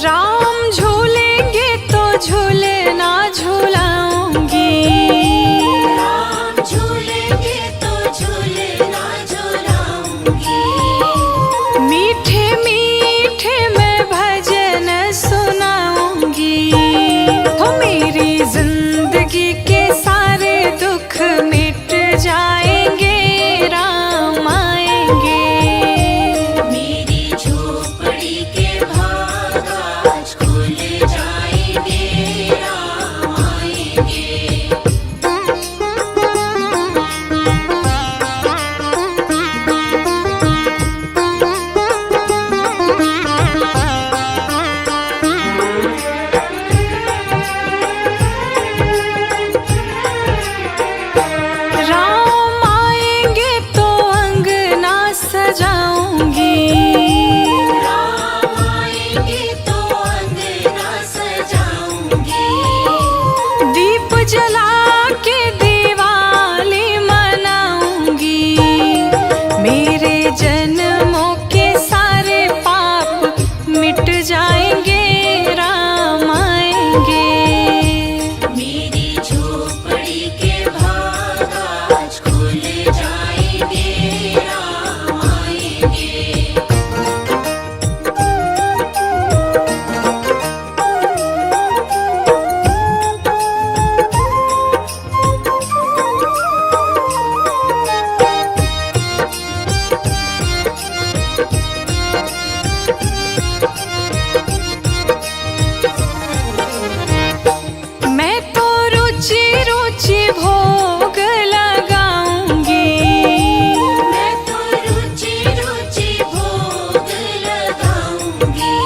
राम झूलेंगे तो झूले ना झूलाऊंगी, राम झूलेंगे तो झूले ना झूलाऊंगी। मीठे मीठे मैं भजन सुनाऊंगी, हो मेरी जिंदगी के सारे दुख मिट जाएंगे, राम आएंगे। मेरी झोपड़ी के भाग आज खुल जाएंगे, राम आएंगे। राम आएंगे तो अंगना सजाऊंगी, राम आएंगे तो अंगना सजाऊंगी। दीप जला के दिवाली मनाऊंगी, मेरे जन्मों के सारे पाप मिट जाएंगे, राम आएंगे। मेरी झोपड़ी के भाग आज खुल जाएंगे, राम आएंगे। मैं तो रुचि रुचि भोग लगाऊंगी, मैं तो रुचि रुचि भोग लगाऊंगी।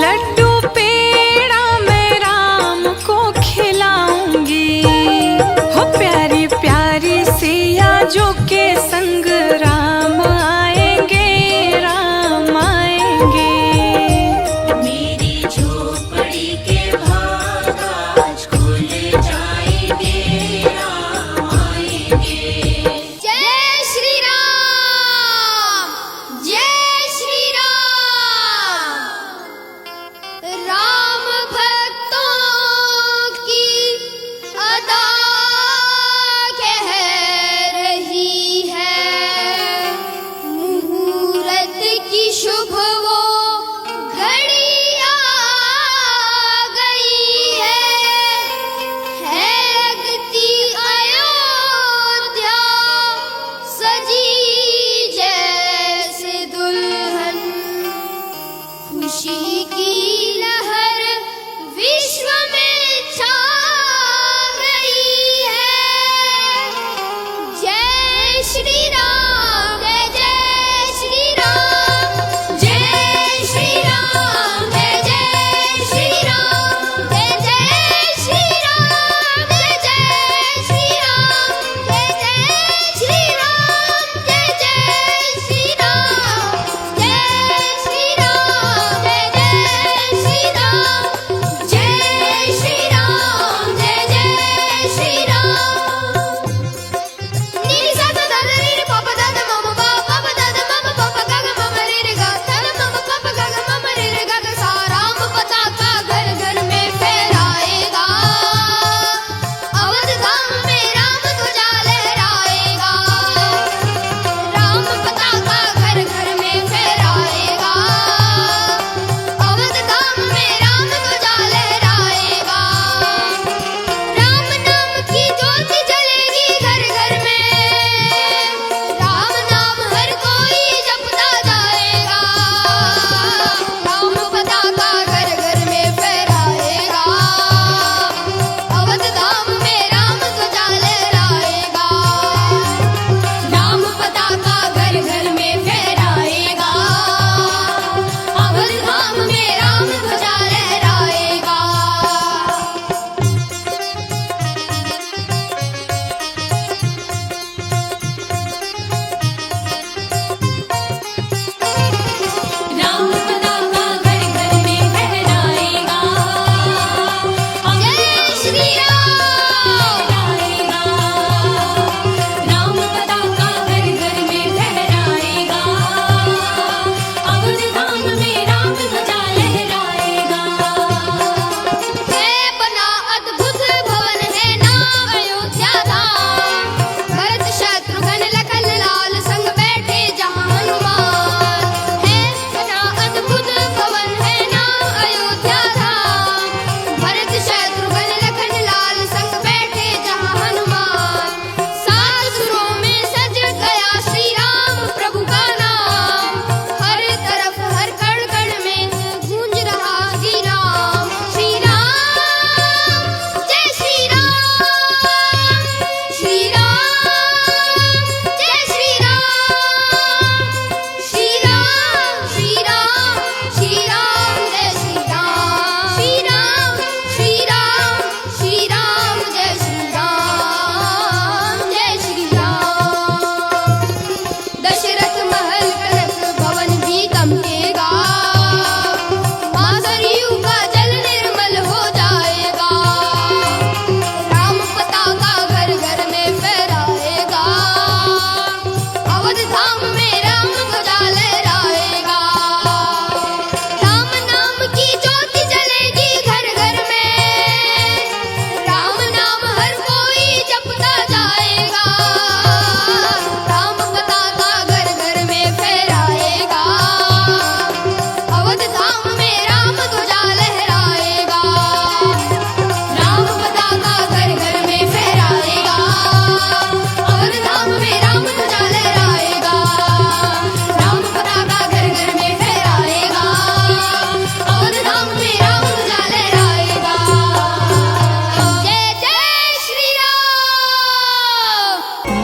लड्डू पेड़ा मैं राम को खिलाऊंगी, हो प्यारी प्यारी सिया जो के संग राम आएंगे, राम आएंगे। मेरी झोपड़ी के भाग आज खुल जाएंगे, राम आएंगे। जय श्री राम, जय श्री राम। राम भक्तों की अदा कह रही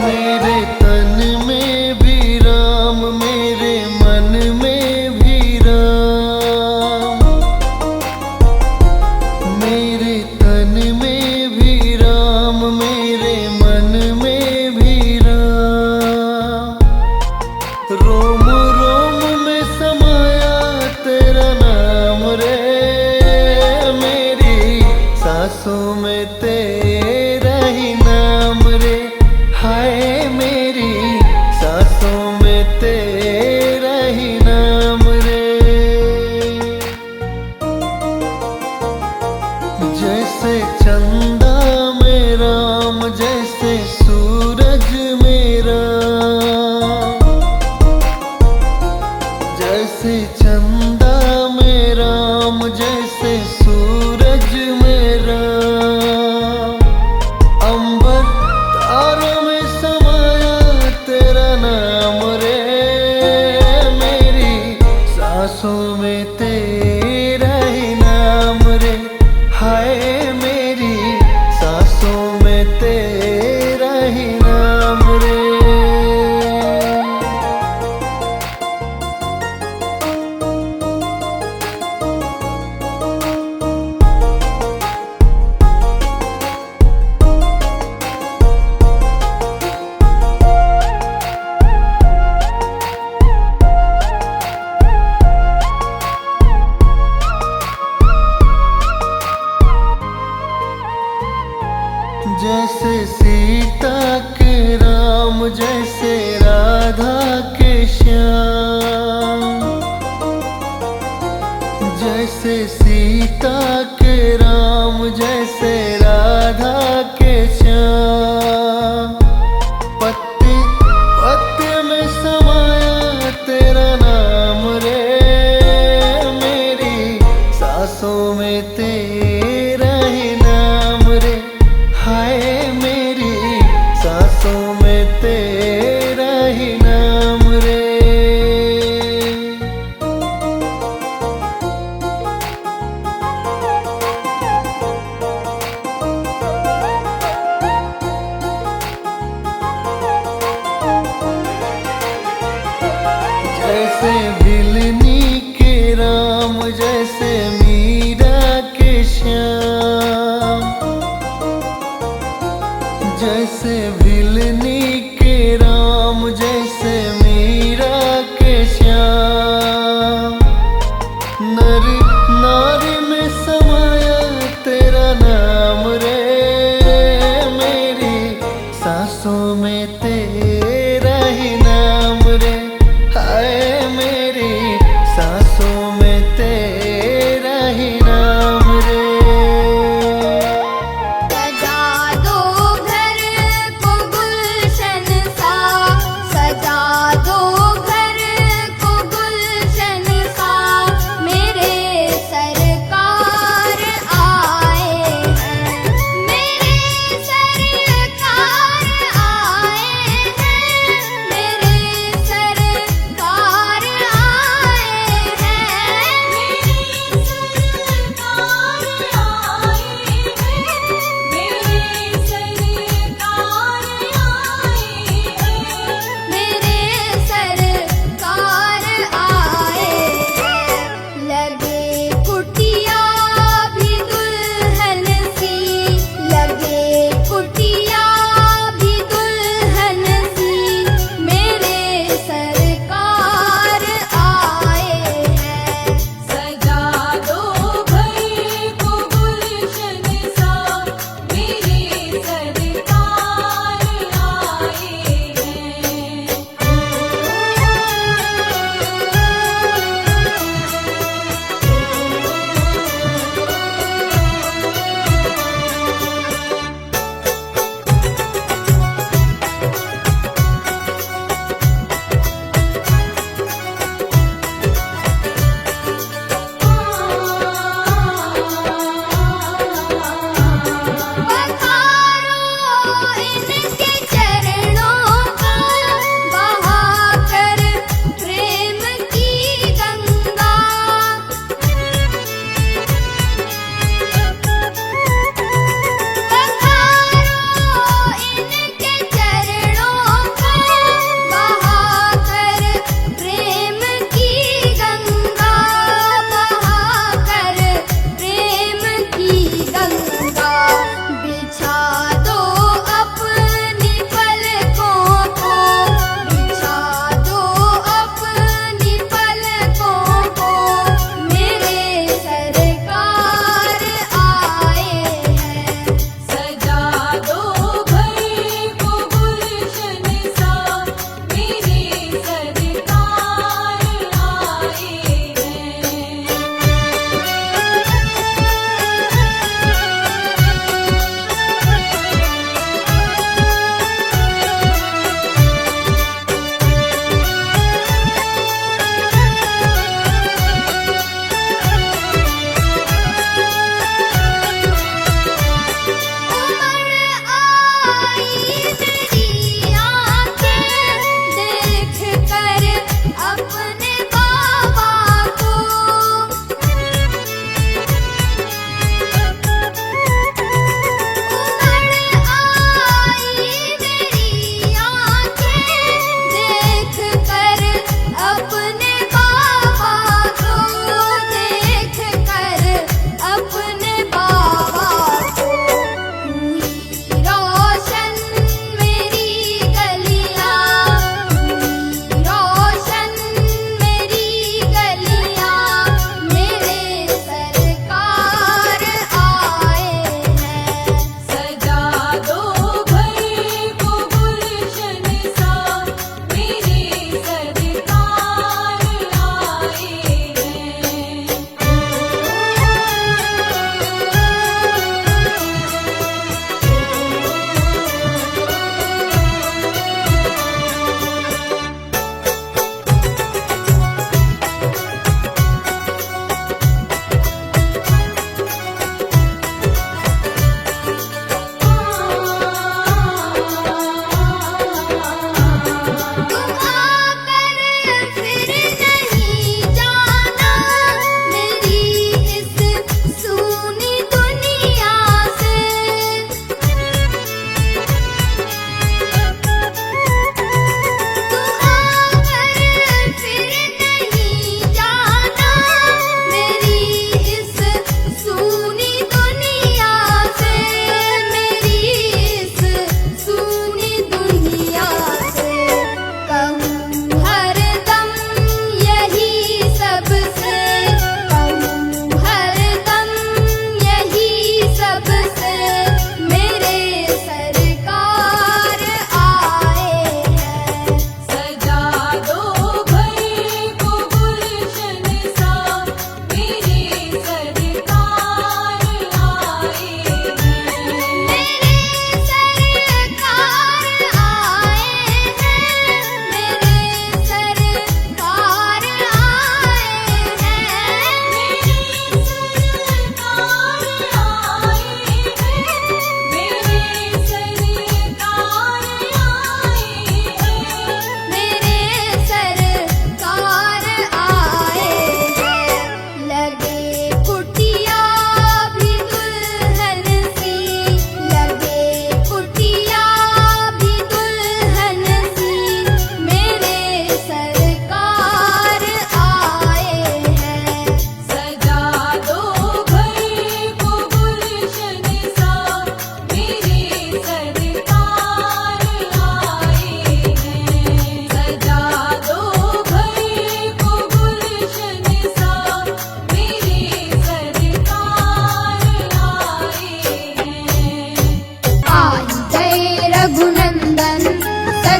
मेरे तन में भी राम, मेरे मन में भी राम, मेरे तन में भी राम, मेरे मन में भी राम। रोम रोम में समाया तेरा नाम रे, मेरी सांसों में तेरा ही नाम रे। हाय मेरी सांसों में तेरा ही नाम रे। जैसे चंदा में राम, जैसे सूरज में राम, जैसे चंदा में राम, जैसे सूरज में राम। अंबर तारों में समाया तेरा नाम रे, मेरी सांसों में तेरा ही नाम रे। हाय मेरी सांसों में तेरा ही नाम रे। जैसे सीता के राम, जैसे राधा के श्याम, जैसे सीता के राम, जैसे राधा के श्याम। पत्ते पत्ते में समाया तेरा नाम रे, मेरी सांसों में तेरा ही नाम रे। हाय मेरी सांसों में तेरा ही नाम रे। जैसे भिलनी के राम, जैसे मीरा के श्याम, जैसे भिलनी के राम, जैसे मीरा के श्याम। नर नारी में समाया तेरा नाम रे, मेरी सांसों में तेरा ही नाम रे। हाय मेरी सांसों में तेरा ही नाम रे। सजा दो घर को गुलशन सा, सजा दो घर को गुलशन सा। मेरे सरकार आए हैं, मेरे सरकार आए हैं, मेरे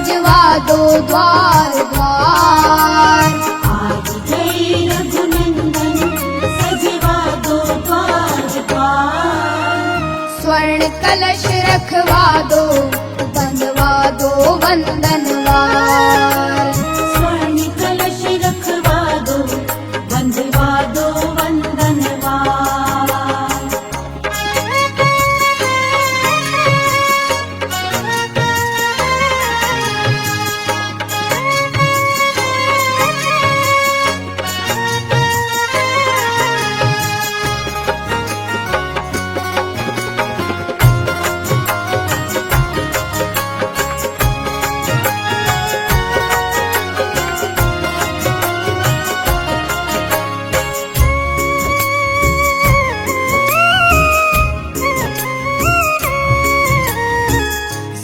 सजवा दो द्वार द्वार। आज गए रघुनंदन सजवा दो द्वार द्वार। स्वर्ण कलश रखवा दो बंधवा दो वंदनवार। स्वर्ण कलश रखवा दो बंधवा दो वंदनवार।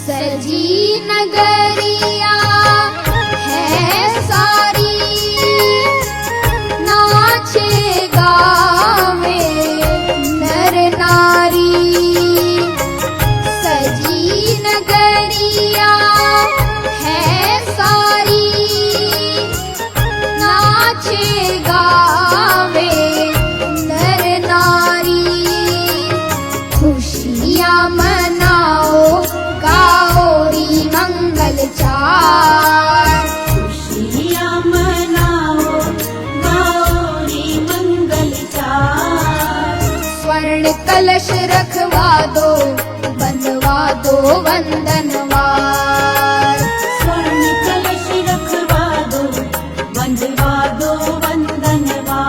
सजी नगरिया है सारी, नाचे गावे नर नारी। सजी नगरिया है सारी, नाचे गावे नर नारी। खुशियाँ मनाओ गाओ री मंगल चार। खुशियाँ मनाओ गाओ रे मंगल चार। स्वर्ण कलश रखवा दो बंधवा दो वंदनवार। स्वर्ण कलश रखवा दो बंधवा दो वंदनवार।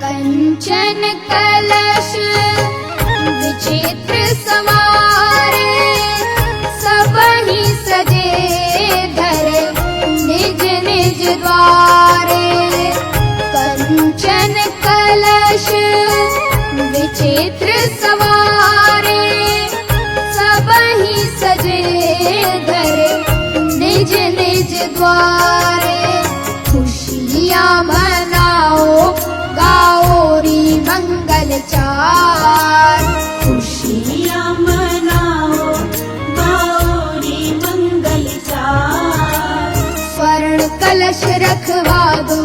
कंचन कलश विचित्र सवारे, सबहि सजे धर निज निज द्वारे। कंचन कलश विचित्र सवारे, सबहि सजे धर निज निज द्वारे। खुशियाँ मनाओ गाओ री मंगल चार। खुशियाँ मनाओ गाओ रे मंगल चार। स्वर्ण कलश रखवा दो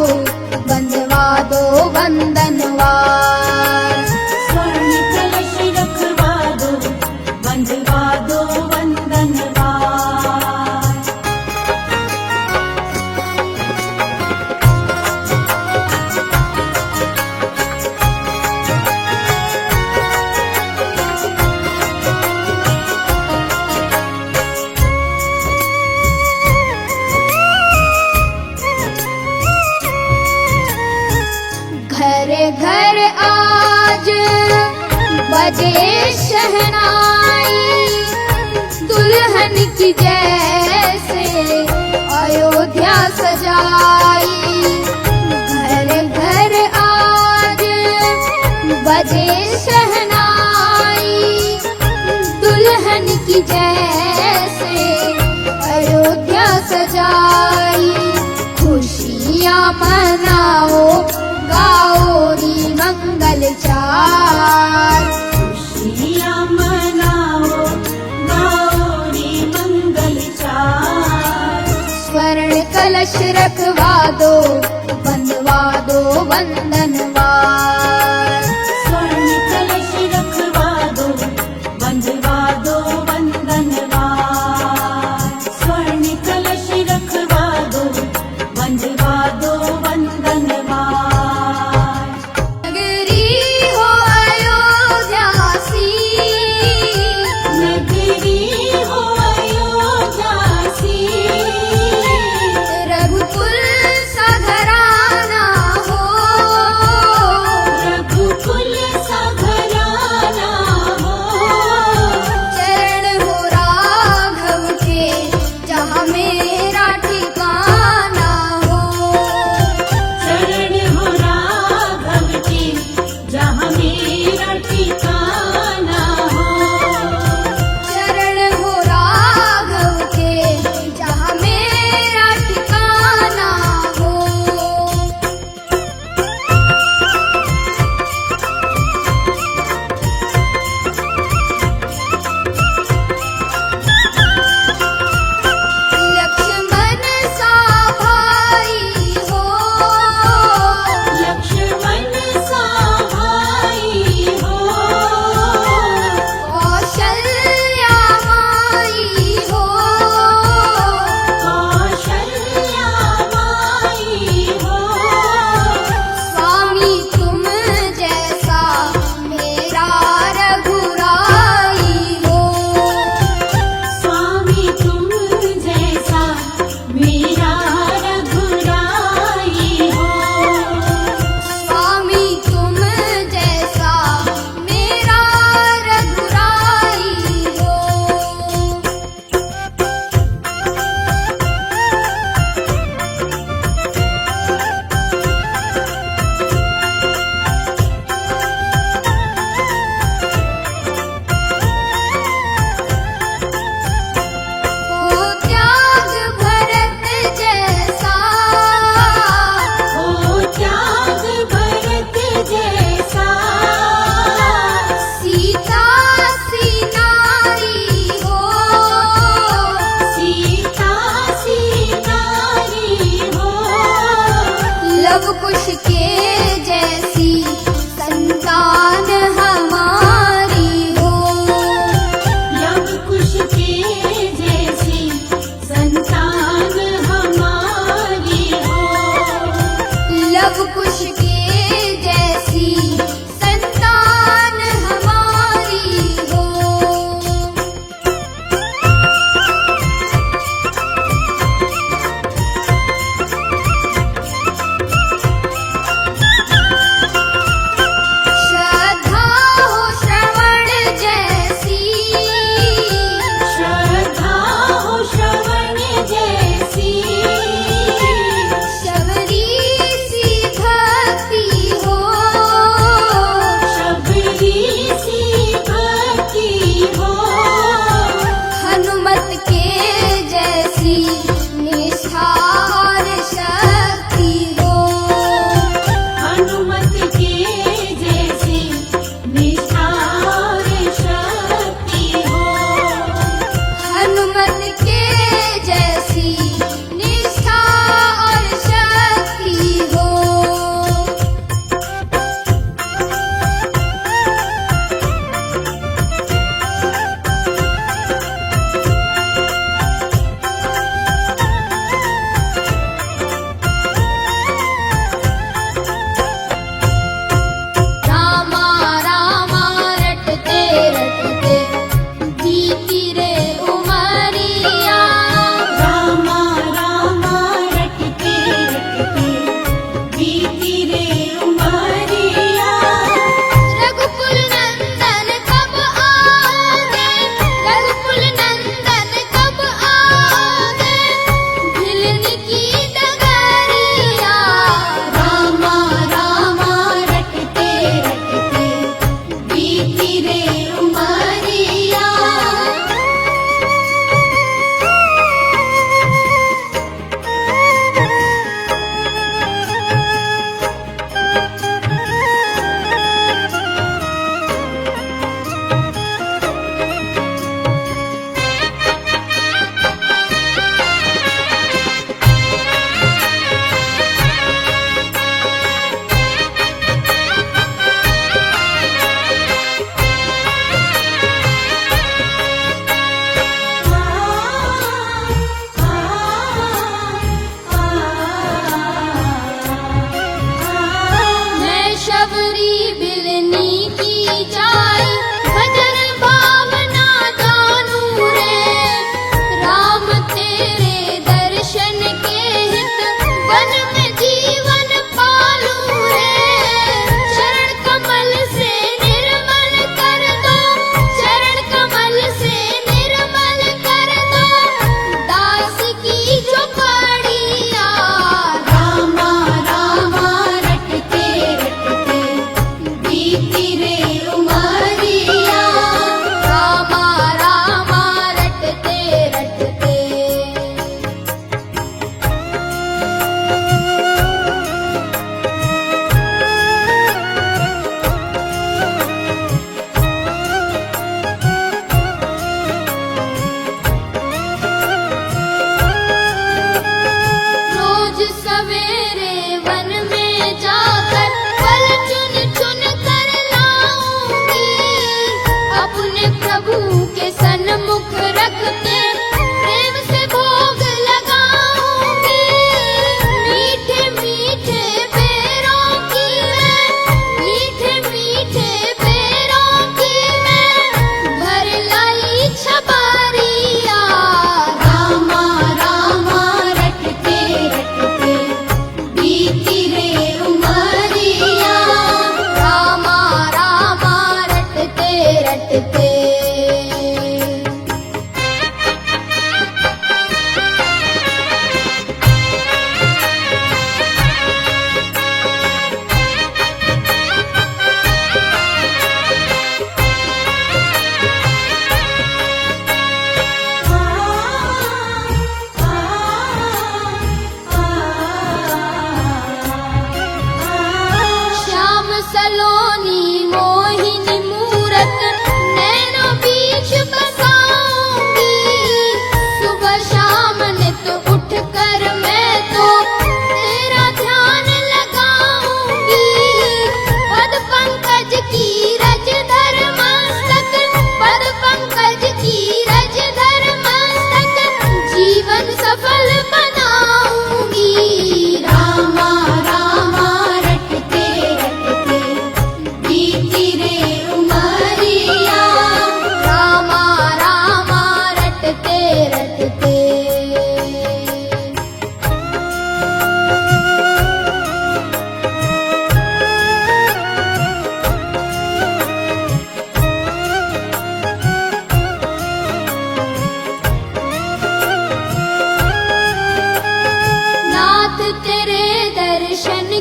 बंधवा दो वंदनवार। स्वर्ण कलश रखवा दो बंधवा दो वंदनवार। घर घर आज बजे शहनाई, दुल्हन की जैसे अयोध्या सजाई। घर घर आज बजे शहनाई, दुल्हन की जैसे अयोध्या सजाई। खुशियाँ मनाओ गाओ री मंगल चार। खुशियाँ मनाओ गाओ रे मंगल चार। स्वर्ण कलश रखवा दो बंधवा दो वंदनवार। स्वर्ण कलश रखवा दो बंधवा दो वंदनवार। स्वर्ण कलश रखवा दो बंधवा दो वंदनवार। नगरी हो अयोध्या सी, नगरी हो अयोध्या सी। रघुकुल सा घराना हो।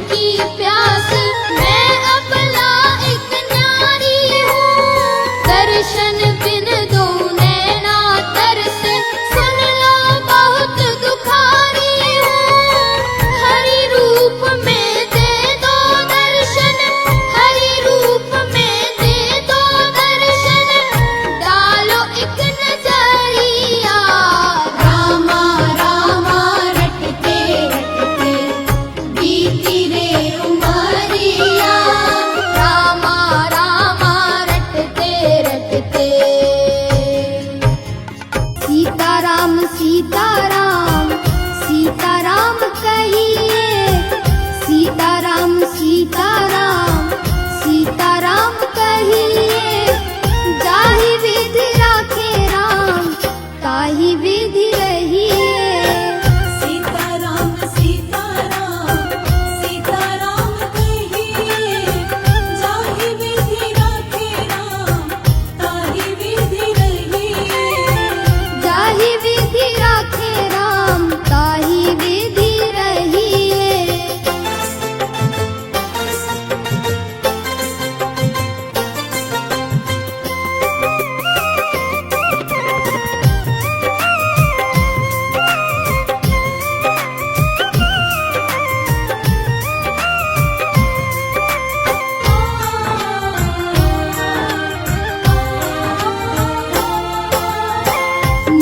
की प्यास मैं अबला एक न्यारी हूँ। दर्शन बिन दो नैना तरस सुन लो बहुत दुखारी हूँ। हरि रूप में दे दो दर्शन, हरि रूप में दे दो दर्शन, डालो एक नजरिया। रामा रामा रटते रटते बीती रे उमरिया। रामा रामा रटते रटते। सीताराम सीताराम सीताराम कहिए, सीताराम सीताराम सीताराम कहिए। जाहि विधि राखे राम ताहि विधि रहिए। सीताराम सीताराम सीताराम कहिए। जाहि विधि राखे राम ताहि विधि रहिए। जाहि विधि राखे राम ताहि विधि रहिए।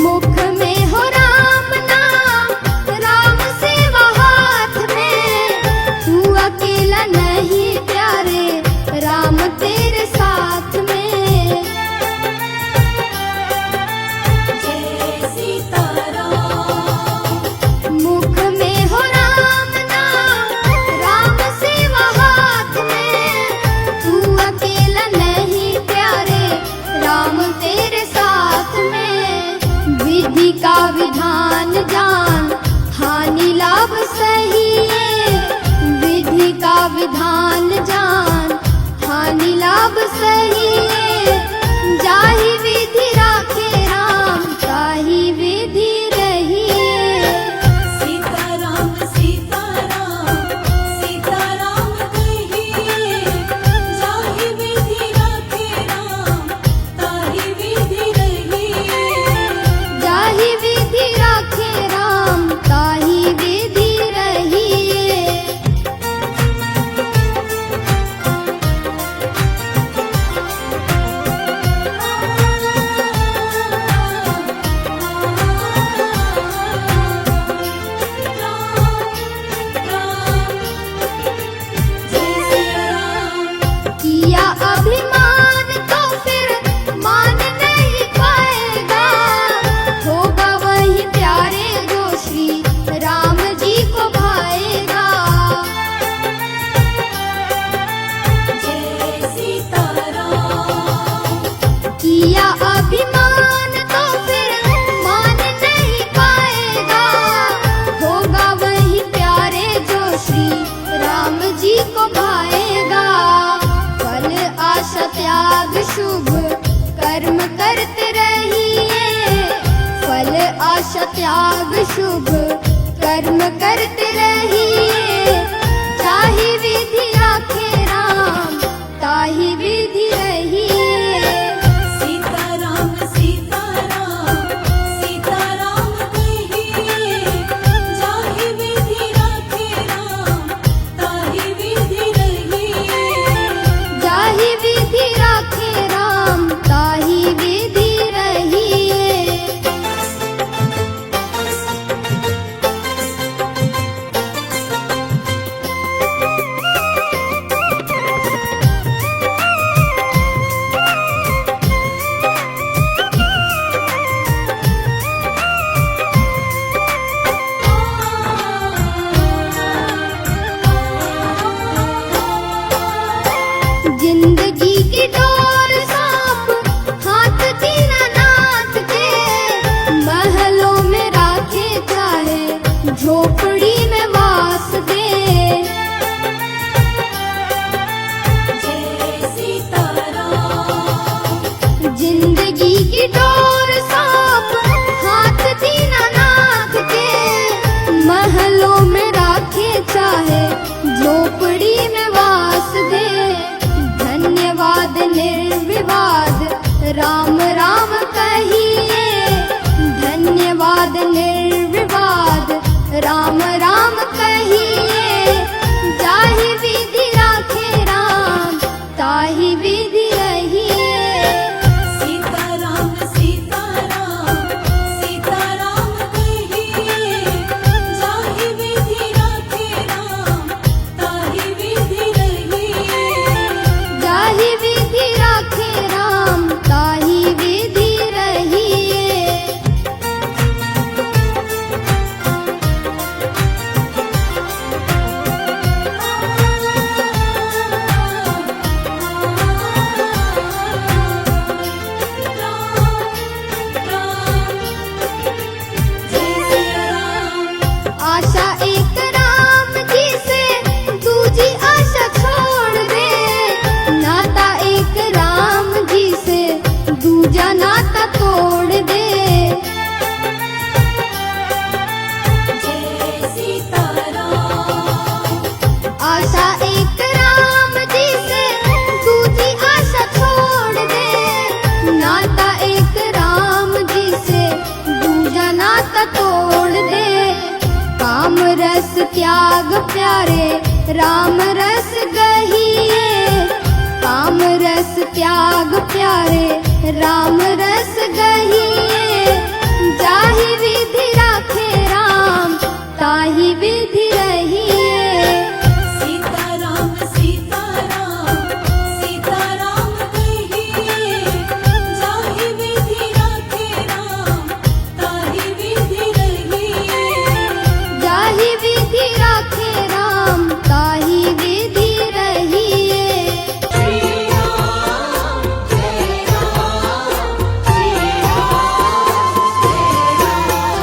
मुख में हो राम नाम, राम सेवा हाथ में। तू अकेला नहीं प्यारे, राम तेरे साथ में। जय सीताराम। मुख में हो राम नाम, राम सेवा हाथ में। तू अकेला नहीं प्यारे, राम तेरे साथ में। विधि का विधान जान, हानि लाभ सही है। विधि का विधान जान, हानि लाभ सही है। जाहि विधि राखे राम ताहि विधि रहिए। सीताराम सीताराम सीताराम कहिए। जाहि विधि राखे राम ताहि विधि रहिए। जाहि विधि राखे राम ताहि विधि रहिए। किया अभिमान तो फिर मान नहीं पाएगा। होगा वही प्यारे जो श्री राम जी को भाएगा। किया अभिमान तो फिर मान नहीं पाएगा। होगा वही प्यारे जो श्री राम जी को भाएगा। फल आशा त्याग शुभ कर्म करते रहिए। फल आशा त्याग शुभ कर्म करते रहिए। चाहे विधि राखे राम ताहि विधि रहिए। सीताराम सीताराम सीताराम कहिए। जाहि विधि राखे राम ताहि विधि रहिए। जाहि विधि राखे राम ताहि विधि रहिए। जिंदगी की डोर सांप हाथ दीनानाथ के। महलों में राखे चाहे झोपड़ी में वास दे। जय सीताराम। जिंदगी की डोर सांप हाथ दीनानाथ के। महलों में राखे चाहे झोपड़ी राम राम कहिए धन्यवाद निर्विवाद राम राम कहिए जाहि विधि राखे राम ताहि विधि रहिए सीताराम सीताराम सीताराम कहिए जाहि विधि राखे राम ताहि विधि रहिए जाहि विधि राखे राम ताहि विधि रहिए आशा एक राम जी से दूजी आशा छोड़ दे नाता एक राम जी से दूजा नाता तोड़ दे जय सीताराम आशा एक राम जी से दूजी आशा छोड़ दे नाता एक राम जी से दूजा नाता तोड़ दे काम रस त्याग प्यारे राम रस गहिए काम रस त्याग प्यारे राम रस गहिए जाहि विधि राखे राम ताहि विधि रहिए सीताराम सीताराम सीताराम कहिए जाहि विधि राखे राम ताहि विधि रहिए जाहि विधि राखे राम ताहि विधि रहिए श्री राम जय राम श्री राम जय राम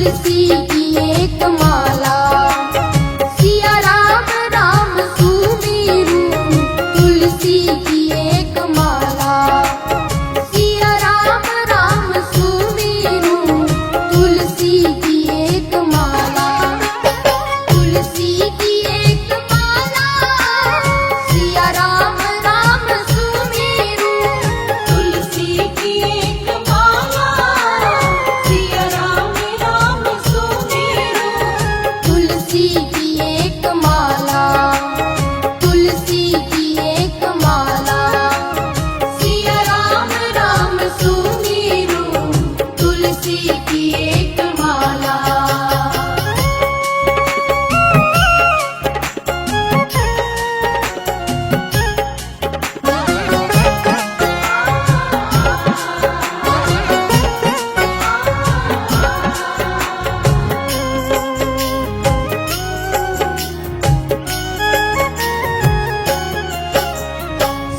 तुलसी की एक माला। सिया राम राम सुमीरू तुलसी की एक माला। सिया राम राम सुमीरू तुलसी की एक माला। तुलसी की एक माला सिया राम राम सुमीरू तुलसी की एक माला सिया राम राम सुमीरू। तुलसी की एक माला। तुलसी की एक माला सिया राम राम सुमीरू तुलसी की एक माला।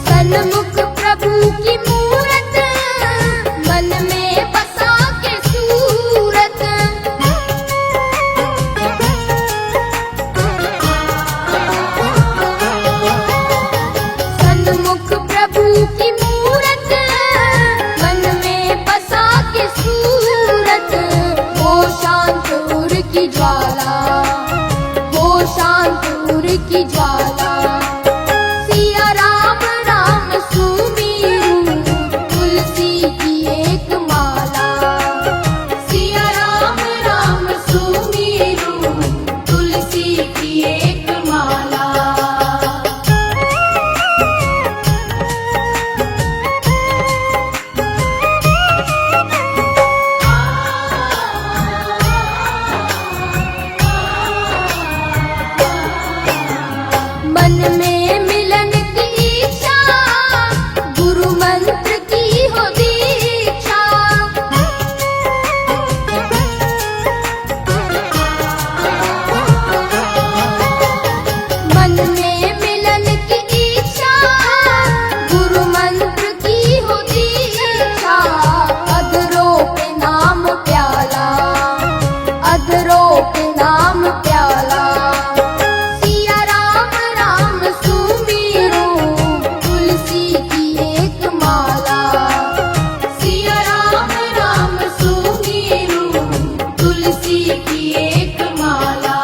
सन्मुख प्रभु की मूरत मन में बसा के सूरत। सन्मुख प्रभु की मूरत मन में बसा के सूरत। हो शांत उर की ज्वाला। हो शांत उर की ज्वाला। सिया राम राम सुमीरू तुलसी की एक माला। सिया राम राम सुमीरू तुलसी की एक माला। मन में मिलन की इच्छा गुरु मंत्र की हो दीक्षा। मन में मिलन की इच्छा गुरु मंत्र की हो दीक्षा। अधरों पे नाम प्याला। अधरों पे नाम प्याला। सिया राम राम सुमीरू तुलसी की एक माला। सिया राम राम सुमीरू तुलसी की एक माला।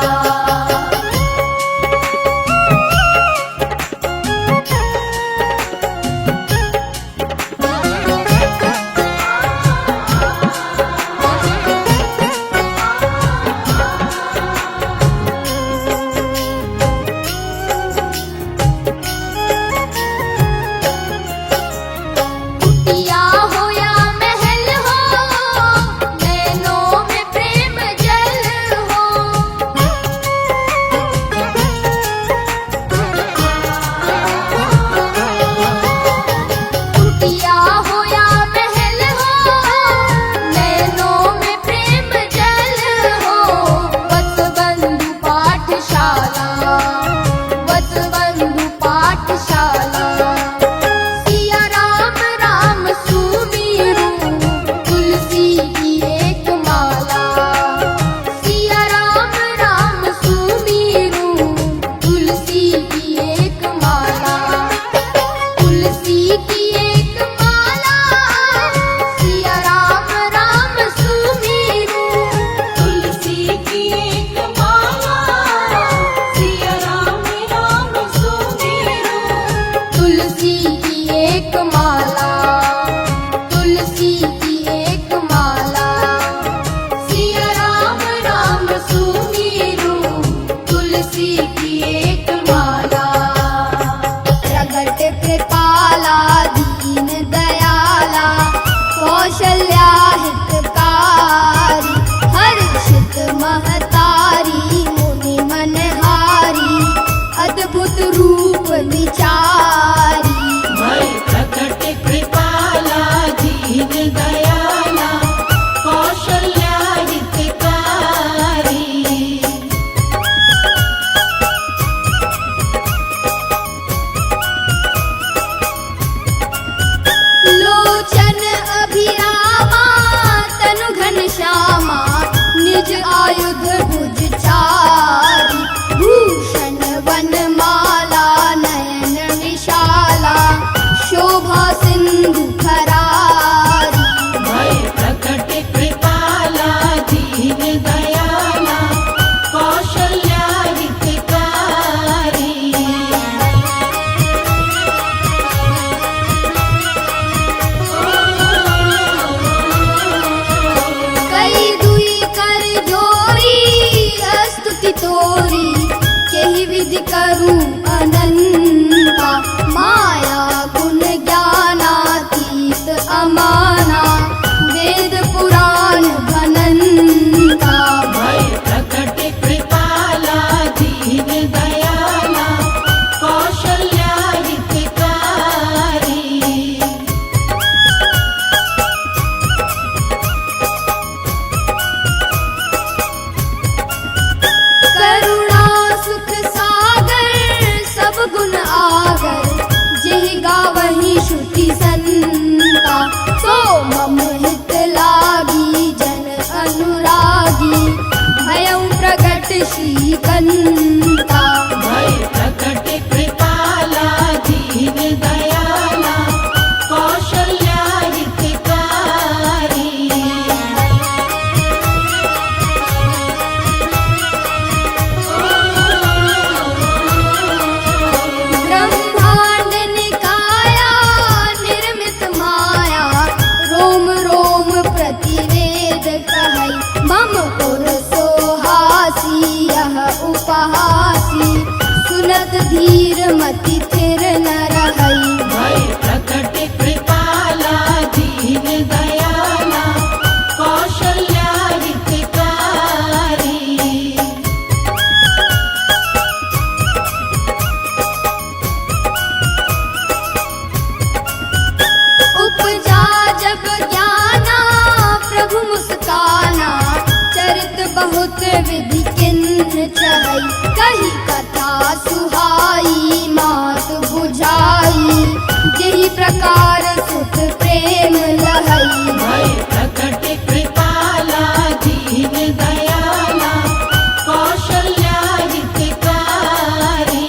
कुटिया हो या महल हो नैनों में प्रेम जल हो। कुटिया हो या महल हो नैनों में प्रेम जल हो। वत्सबंधु पाठशाला। वत्सबंधु पाठशाला। सिया राम राम सुमीरू तुलसी की एक माला। सिया राम राम सुमीरू तुलसी की एक माला। तुलसी की एक माला सिया राम राम सुमीरू। तुलसी की एक माला सिया राम राम सुमीरू। तुलसी की एक माला। तुलसी की एक माला सिया राम राम सुमीरू तुलसी की एक माला। प्रगट कृपाला दीन दयाला कौशल्या हितकारी। हर्षित महतारी मुनि मनहारी अद्भुत रूप विचारी। भय प्रकट कृपाला दीन दया करूं अनंता, माया गुण ज्ञानातीत अमाना, वेद पुराण भनंता। भय प्रकट कृपाला दीन दयाला, कौशल्या हितकारी। करुणा सुख सागर सब गुण आगर, जेहि गावहि श्रुति संता। सो मम हित लागी जन अनुरागी, भयउ प्रगट श्रीकंता। भय प्रकट कृपाला दीन दयाला, कौशल्या हितकारी। ब्रह्मांड निकाया निर्मित माया, रोम रोम प्रतिवेद कहै। मम पुर सोहासी यह उपहासी, सुनत धीर मति थिर न रहै। भय प्रकट कृपाला दीन दयाला, कौशल्या हितकारी। उपजा जब ज्ञाना प्रभु मुस्काना, चरित बहुत विधि किन्न चहै। कही कथा सुहाई मात बुझाई, जेहि प्रकार सुत प्रेम लहै। भय प्रकट कृपाला दीन दयाला, कौशल्या हितकारी।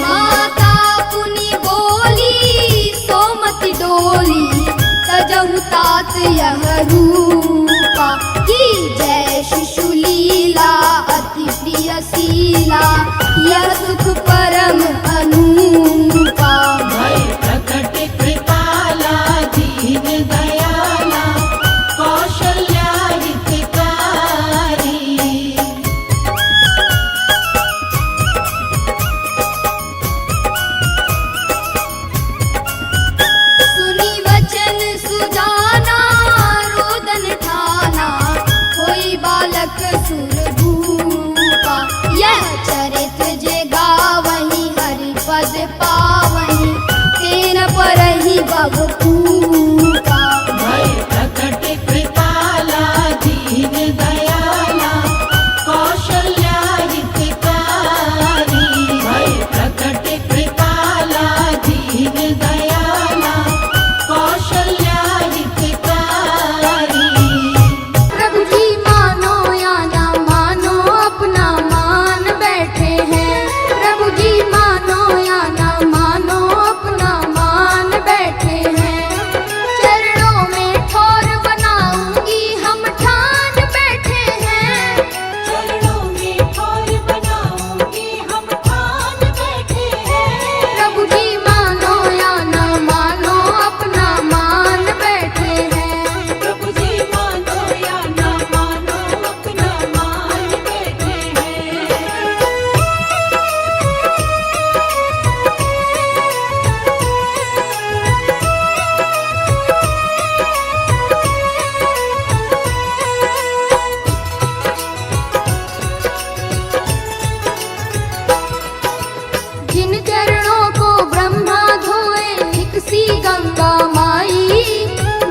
माता पुनि बोली सोमति डोली, तजहु तात यह रूपा। की जय शिशु लीला अति प्रिय शीला, यह सुख परम अनूपा। भय प्रकट कृपाला दीन दयाला, कौशल्या हितकारी। सुनी वचन सुजाना रोदन ठाना, होई बालक सुर भूपा। यह चरित्र जे गावहि हरि पद पावहि, तेन परहि बब पूपा। भय प्रकट कृपाला दीन दयाला, कौशल्या हितकारी। भय प्रकट कृपाला दीन दयाला, कौशल्या हितकारी। प्रभु जी मानो या ना मानो अपना मान बैठे हैं। प्रभु जी मानो या ना मानो अपना मान बैठे हैं। चरणों में ठोर बनाऊंगी हम ठान बैठे हैं। चरणों में ठोर बनाऊंगी हम ठान बैठे हैं। प्रभु जी मानो या ना मानो अपना मान बैठे हैं। प्रभु जी मानो या ना मानो अपना मान बैठे हैं। जिन चरणों को ब्रह्मा धोए, निकसी गंगा माई,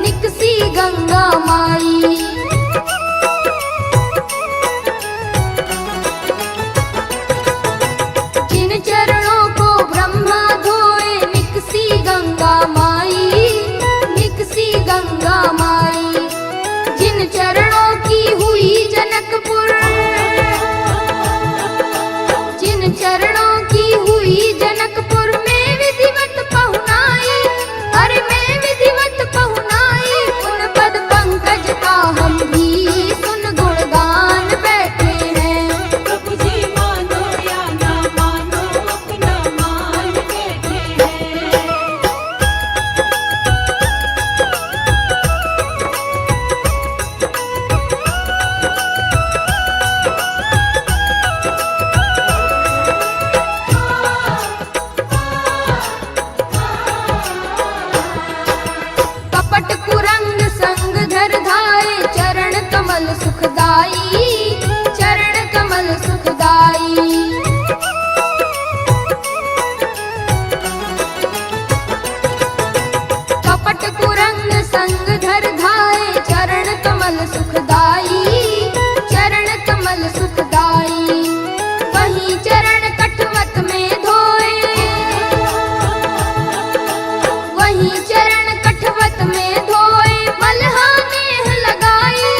निकसी गंगा माई। जिन चरणों को ब्रह्मा धोए, निकसी गंगा माई, निकसी गंगा माई। जिन चरणों की हुई जनकपुर, जिन चरणों की हुई जनकपुर में विधिवत पहुनाई। अरे मैं विधिवत पहुनाई, उन पद पंकज का हम भी सुन गुणगान बैठे हैं। प्रभु जी मानो या ना मानो अपना मान बैठे हैं। चरण कटवत में धोए, वहीं चरण कटवत में धोए, मलहा नेह लगाई,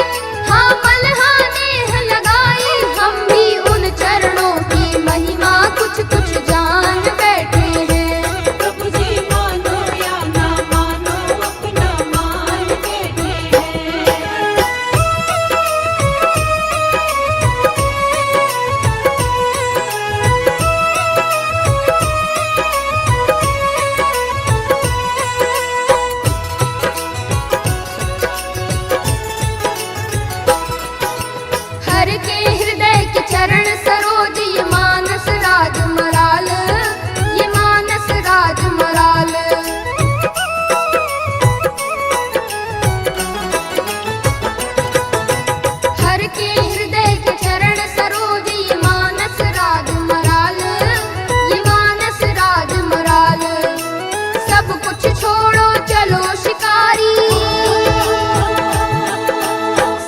हाँ मलहा नेह लगाई। हम भी उन चरणों की महिमा कुछ कुछ जान बैठे हैं। प्रभु जी मानो या ना मानो अपना मान बैठे हैं। हर के हृदय के चरण सरोज, ये मानस राज मराल, ये मानस राज मराल। हर के हृदय के चरण सरोज, ये मानस राज मराल, ये मानस राज मराल। सब कुछ छोड़ो चलो शिकारी,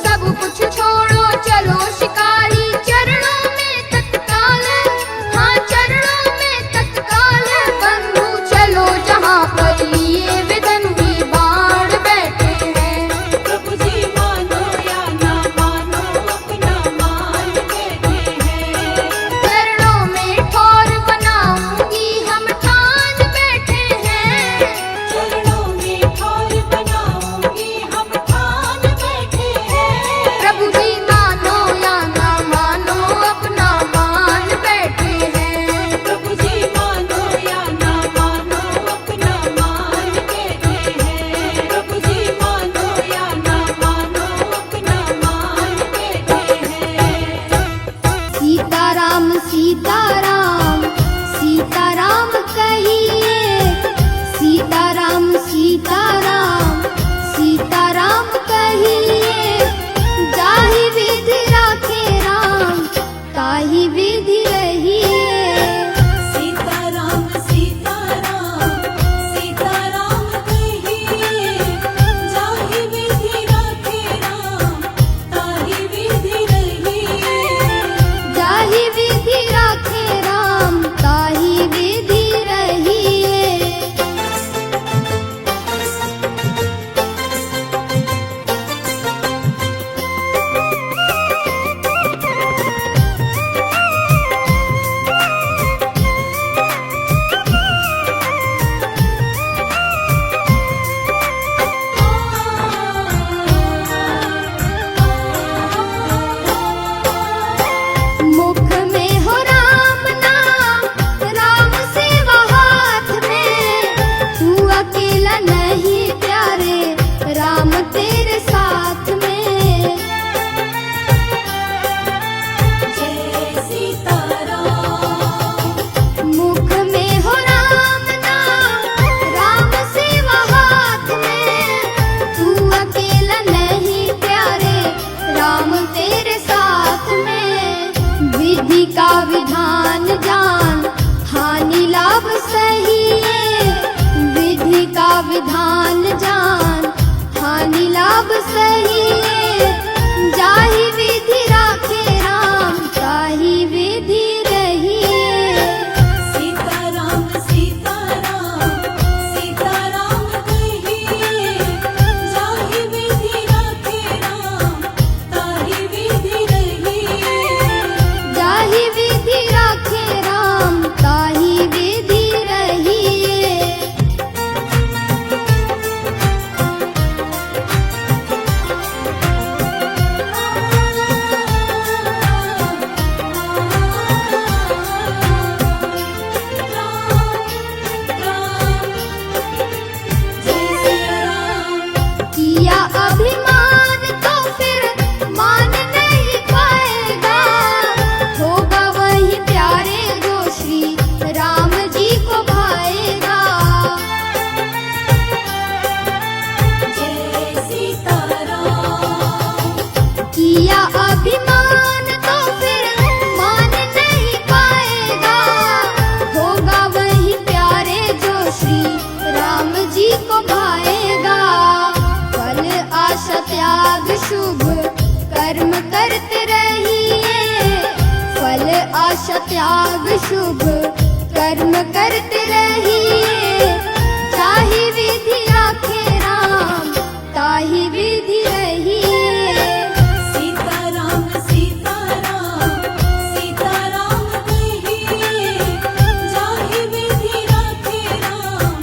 सब कुछ छोड़ो चलो शिकारी। चरणों में तत्काल, हाँ चरणों में तत्काल। बंधु चलो जहाँ पर लिए विधि बाण बैठे हैं। प्रभु जी मानो या ना मानो अपना मान बैठे हैं। चरणों में ठौर बनाऊंगी हम ठान बैठे हैं। चरणों में ठौर बनाऊंगी हम ठान बैठे हैं। प्रभु जी मानो या ना मानो अपना मान बैठे हैं। प्रभु जी मानो या ना मानो अपना मान बैठे हैं। प्रभु जी मानो या ना मानो अपना मान बैठे हैं। सीताराम सीताराम सीताराम कहिए, सीताराम सीताराम सीताराम कहिए। जाहि विधि राखे राम, ताहि विधि रहिए। सीताराम सीताराम सीताराम कहिए। जाहि विधि राखे राम, ताहि विधि रहिए। जाहि विधि राखे राम, ताहि विधि रहिए। मुख में हो राम नाम, राम सेवा हाथ में। तू अकेला नहीं प्यारे, राम तेरे साथ में। जय सीताराम। मुख में हो राम नाम, राम सेवा हाथ में। तू अकेला नहीं प्यारे, राम तेरे साथ में। विधि का विधान जान, हानि लाभ सही है। विधि का विधान जान, हानि लाभ सही है। जाहि विधि राखे राम, ताहि विधि रहिए। सीताराम सीताराम सीताराम कहिए। जाहि विधि राखे राम, ताहि विधि रहिए। जाहि विधि राखे आशा त्याग शुभ कर्म करते रहिए। चाहे विधि राखे राम ताहि विधि रहिए। सीताराम सीताराम सीताराम कहिए, जाहि विधि राखे राम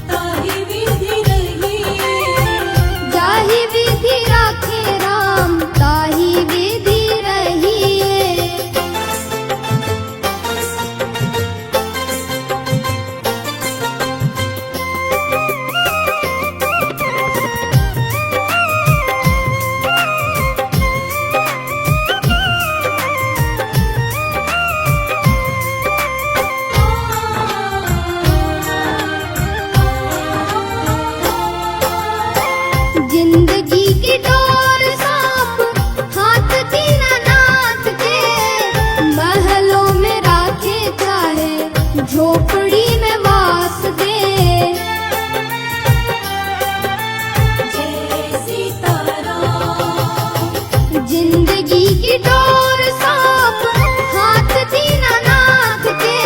ताहि विधि रहिए। जाहि विधि राखे राम ताहि विधि रहिए। जिंदगी की डोर सांप हाथ दीनानाथ के, महलों में राखे चाहे झोपड़ी में वास दे। जय सीताराम। जिंदगी की डोर सांप हाथ दीनानाथ के,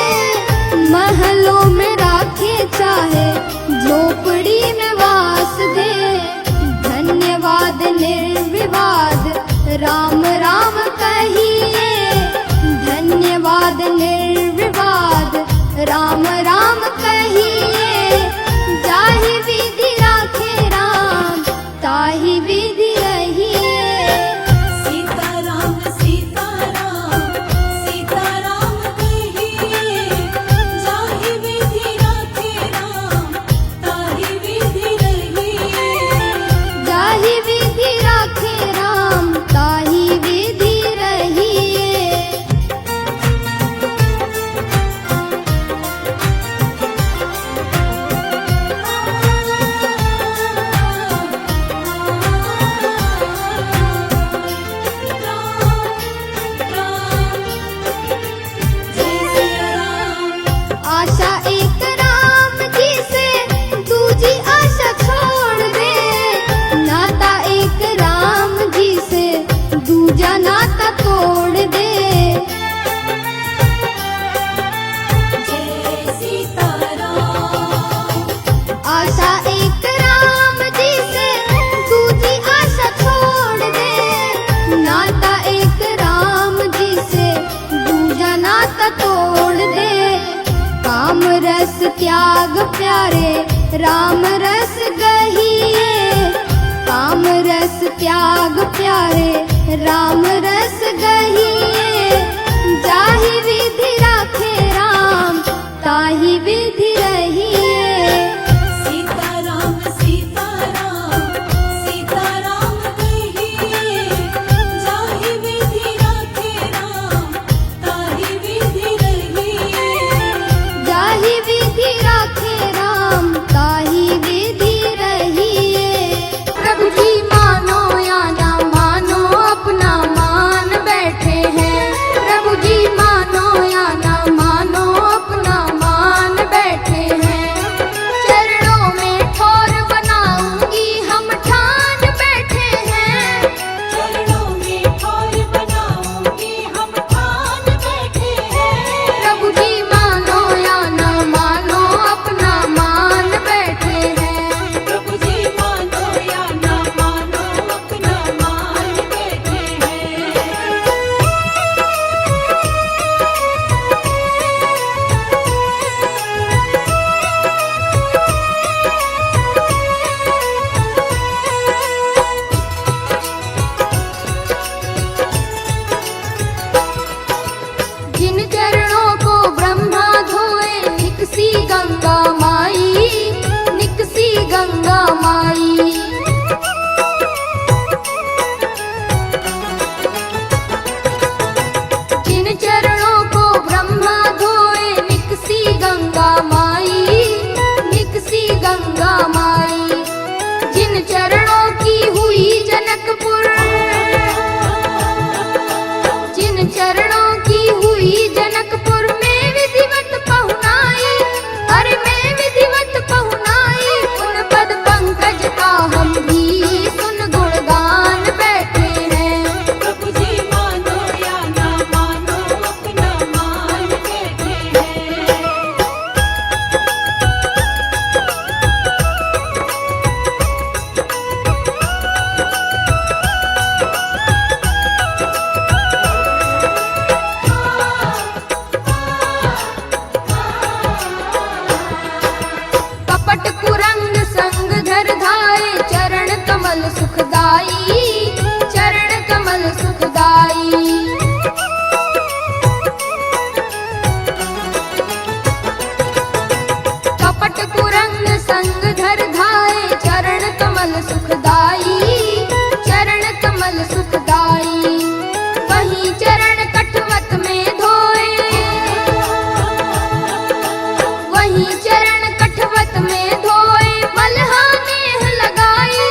महलों में राखे चाहे झोपड़ी में वास दे। धन्यवाद निर्विवाद राम राम कहिए। धन्यवाद निर्विवाद राम राम कहिए। जाहि विधि राखे राम ताहि विधि रहिए। सीताराम सीताराम सीताराम कहिए, जाहि विधि राखे राम ताहि विधि रहिए। जाहि विधि राखे राम ताहि विधि रहिए। आशा एक राम जी से दूजी आशा छोड़ दे। नाता एक राम जी से दूजा नाता तोड़ दे। आशा एक राम जी से दूजी आशा छोड़ दे। नाता एक राम जी से दूजा नाता तोड़ दे। काम रस त्याग प्यारे राम रस गहिए। काम रस त्याग प्यारे राम रस गहिए। जाहि विधि राखे राम ताहि विधि रहिए। सीताराम सीताराम सीताराम कहिए, जाहि विधि राखे राम ताहि विधि रहिए। जाहि विधि राखे राम ताहि विधि रहिए। प्रभु जी मानो या ना मानो अपना मान बैठे हैं। प्रभु जी मानो या सुखदाई, चरण कमल सुखदाई। कपट कुरंग संग धर धाये, चरण कमल सुखदाई, चरण कमल सुखदाई। वही चरण कठवत में धोए, वही चरण कठवत में धोए। मलहा नेह लगाई,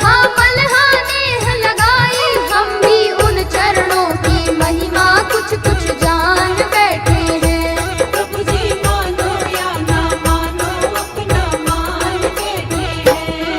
हाँ मलहा नेह लगाई। हम भी उन चरणों की महिमा कुछ कुछ जान बैठे हैं। प्रभु जी मानो या ना मानो अपना मान बैठे हैं।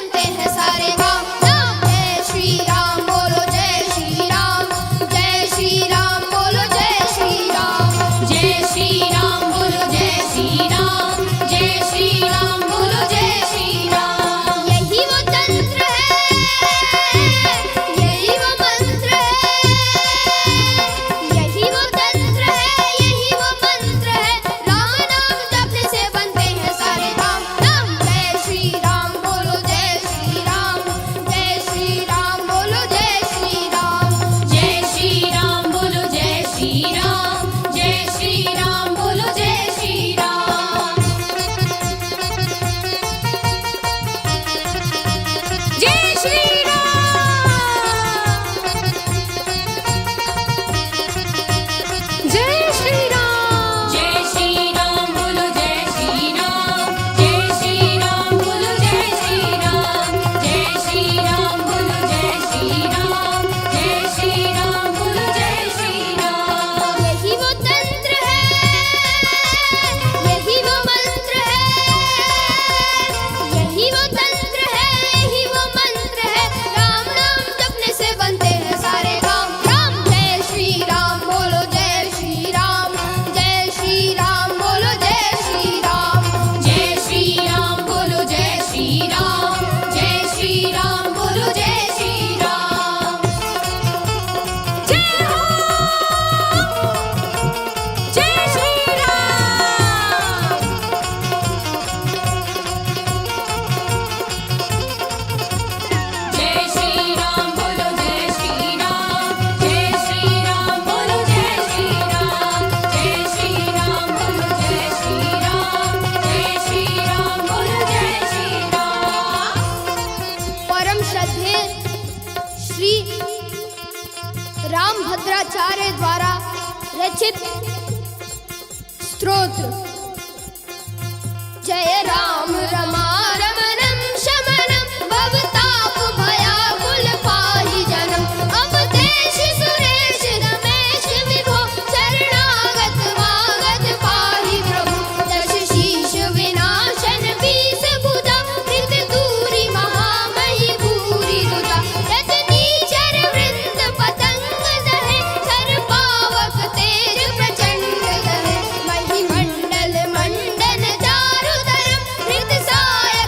बनते हैं सारे गाँव राम। जय श्री राम बोलो जय श्री राम, जय श्री राम बोलो जय श्री राम। जय श्री राम बोलो जय श्री राम, जय श्री राम बोलो जय श्री राम। यही वो तंत्र है, यही वो मंत्र है, यही वो तंत्र है, यही वो मंत्र है। राम नाम जपने से बनते हैं सारे काम राम। जय श्री राम बोलो जय श्री राम, जय श्री राम बोलो जय श्री राम। जय श्री राम बोलो जय श्री राम, जय श्री राम बोलो जय श्री राम। जय श्री राम, जय श्री राम, जय श्री राम बोलो जय श्री राम, जय श्री राम बोलो जय श्री राम। जय श्री राम बोलो जय श्री राम, जय श्री राम बोलो जय श्री राम। यही वो तंत्र है, यही वो मंत्र है, यही वो तंत्र है, यही वो मंत्र है। राम नाम जपने से बनते हैं सारे काम राम। जय श्री राम बोलो जय श्री राम, जय श्री राम बोलो जय श्री राम। जय श्री राम बोलो जय श्री राम, जय श्री राम बोलो जय श्री राम। जय हो, जय श्री राम। जय श्री राम बोलो जय श्री राम, जय श्री राम बोलो जय श्री राम। जय श्री राम बोलो जय श्री राम, जय श्री राम बोलो जय श्री राम। परम श्रद्धेय श्री राम भद्राचार्य द्वारा रचित स्तोत्र। जय राम रमा रमणं शमनं भवताप भयाकुल पाहि जनम। अवधेश सुरेश रमेश विभो शरणागत मागत पाहि प्रभु। दश शीश विनाशन बीस भुजा कृत दूरी महामहि भूरि रुजा। यत नीचर वृंद पतंग दहे सर पावक तेज प्रचंड दहे। मही मंडल मंडन चारु धरम हृत साय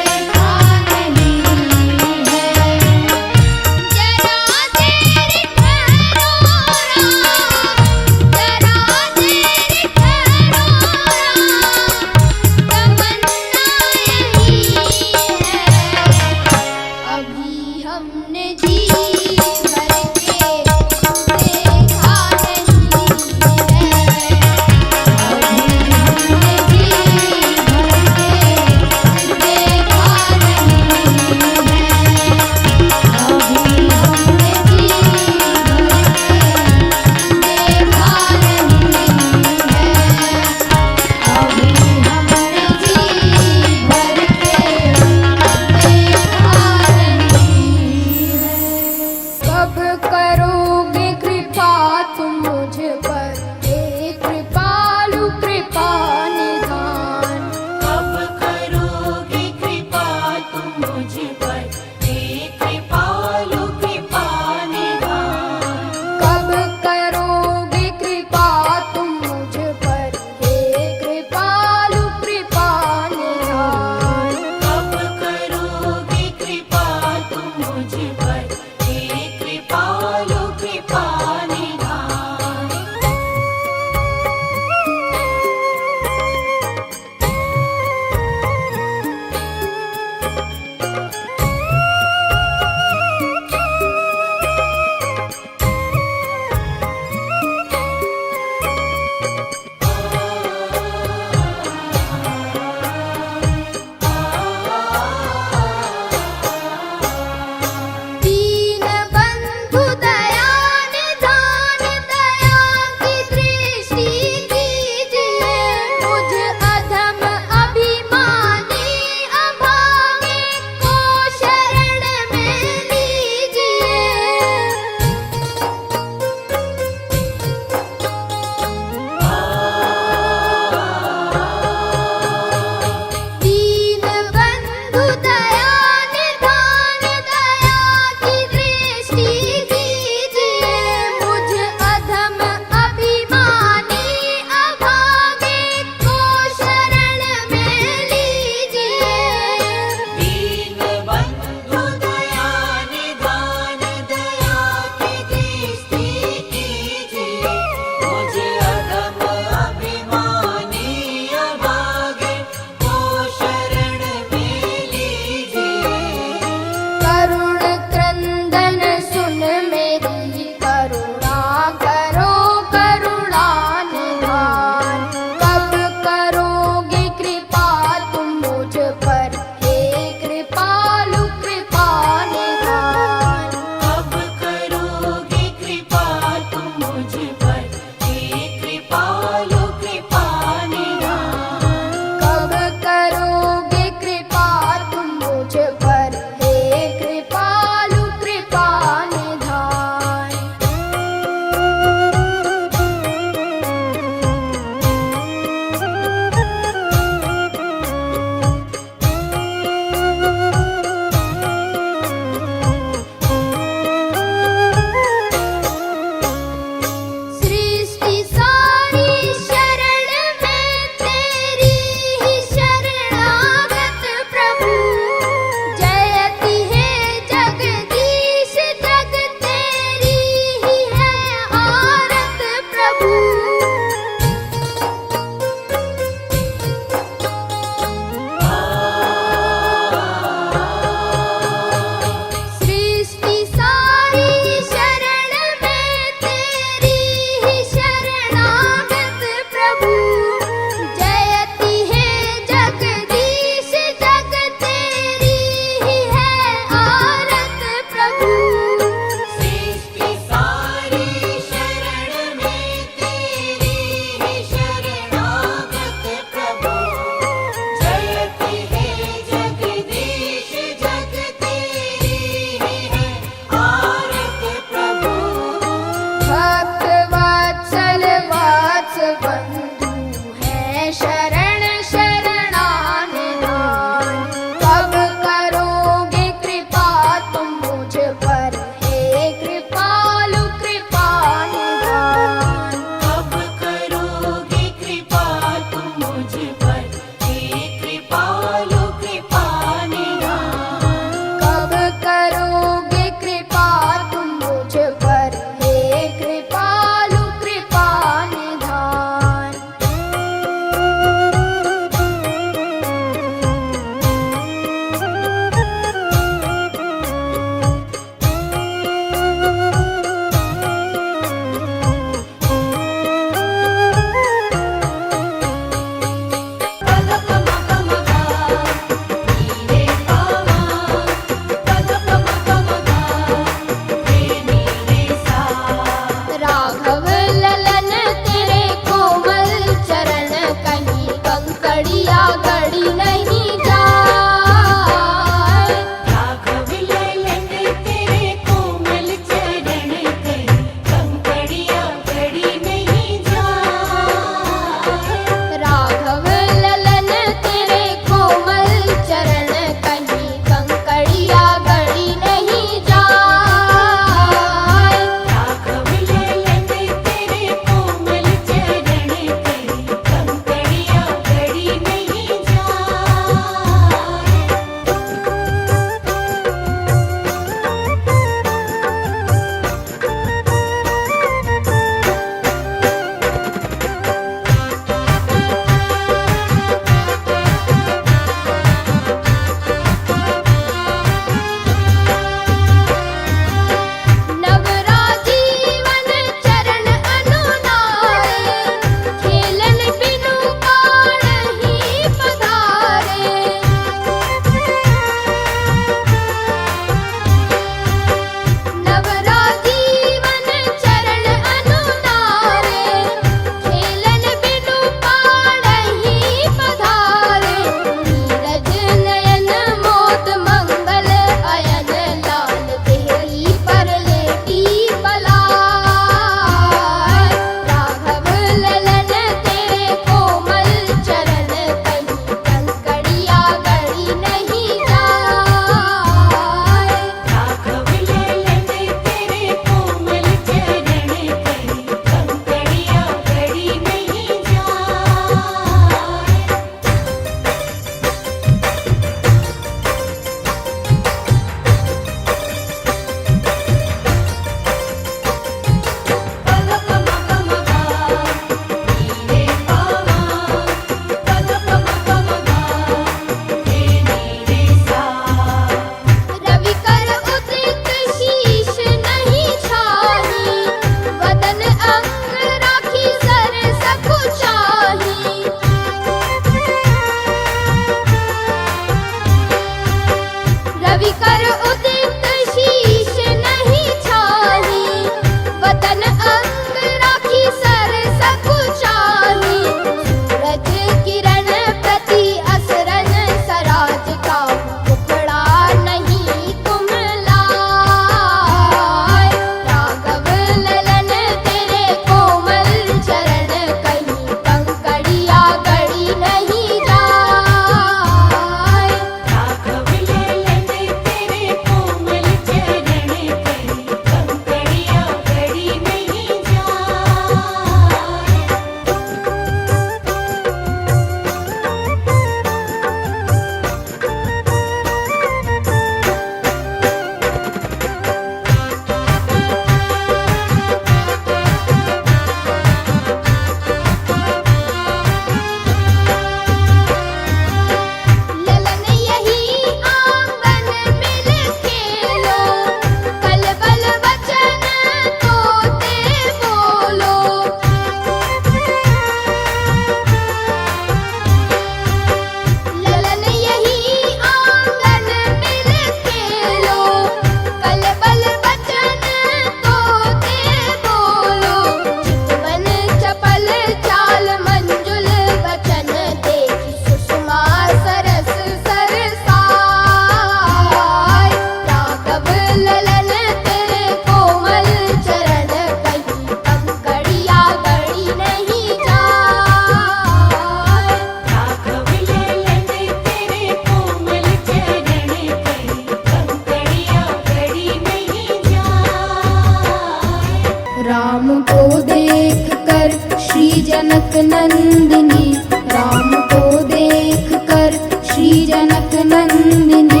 राम को देख कर श्री जनक नंदिनी, राम को देख कर श्री जनक नंदिनी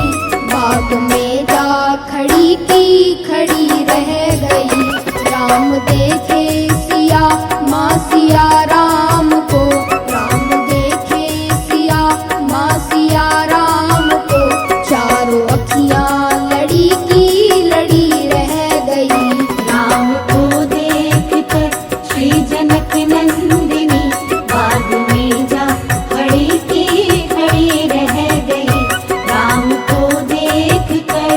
बाग में जा खड़ी की खड़ी रह गई। राम देखे सिया माँ सिया राम को, राम देखे सिया माँ सिया राम को, चारों अखियाँ लड़ी की लड़ी रह गई। राम को देख कर श्री जनक नंदिनी बाग में जा खड़ी की खड़ी रह गई। राम को देख कर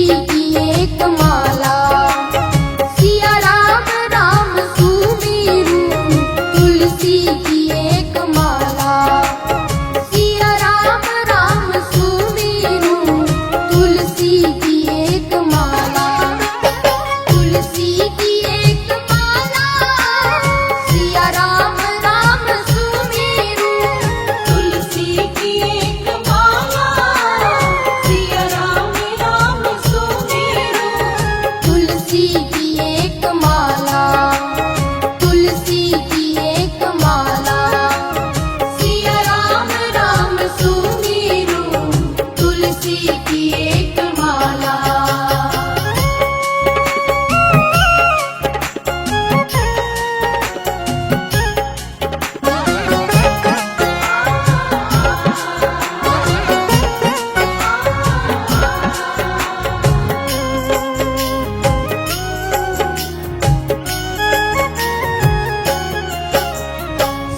की एक माला। सिया राम राम सुमीरू तुलसी की एक माला। सिया राम राम सुमीरू तुलसी की एक माला। तुलसी की एक माला सिया राम राम सुमीरू। तुलसी की एक माला सिया राम राम सुमेरू। तुलसी की एक माला। तुलसी की एक माला सिया राम राम सुमेरू। तुलसी की एक माला।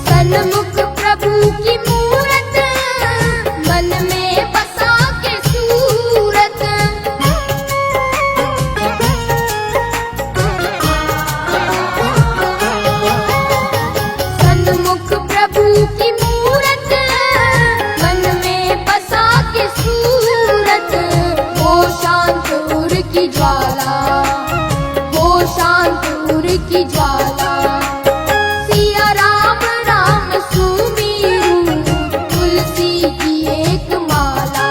सन्मुख प्रभु की मूरत मन में बसा के सूरत। सन्मुख प्रभु की मूरत मन में बसा के सूरत। हो शांत उर की ज्वाला। हो शांत उर की ज्वाला। सिया राम राम सुमीरू तुलसी की एक माला।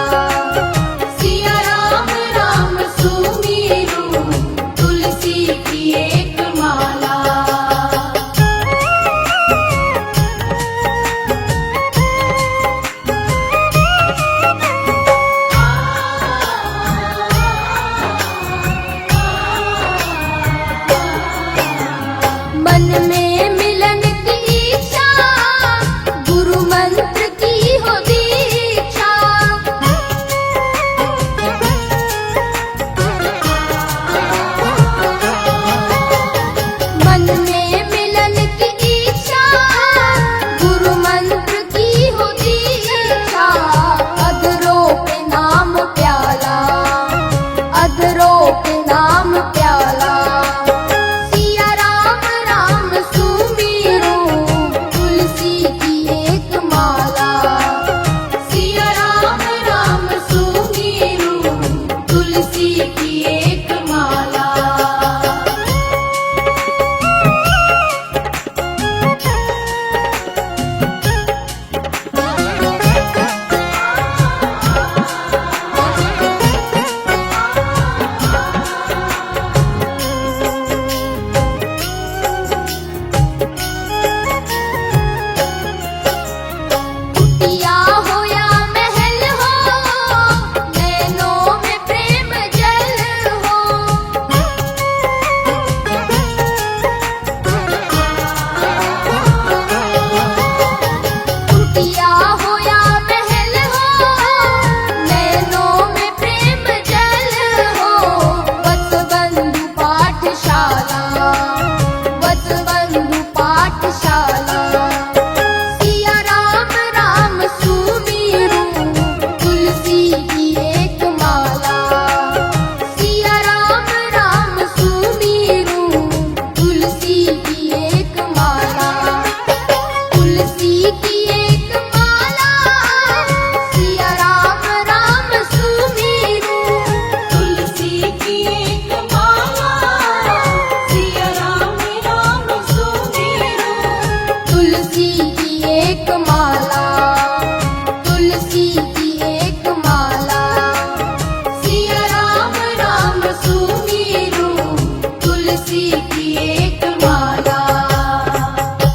सिया राम राम सुमेरू। तुलसी की एक माला। मन में मिलन की इच्छा गुरु मंत्र की हो दीक्षा। मन में मिलन की इच्छा गुरु मंत्र की हो दीक्षा। अधरों पे नाम प्याला। अधरों पे नाम प्याला। सिया राम राम सुमीरू तुलसी की एक माला। सिया राम राम सुमेरू। तुलसी की एक माला। कुटिया हो या महल हो नैनों में प्रेम जल हो। कुटिया हो या महल हो नैनों में प्रेम जल हो। वत्सबंधु पाठशाला। वत्सबंधु पाठशाला। सिया राम राम सुमीरू तुलसी की एक माला। सिया राम राम सुमीरू तुलसी की एक माला। तुलसी की एक माला सिया राम राम सुमीरू। तुलसी की एक माला सिया राम राम सुमेरू। तुलसी की एक माला। तुलसी की एक माला सिया राम राम सुमेरू। तुलसी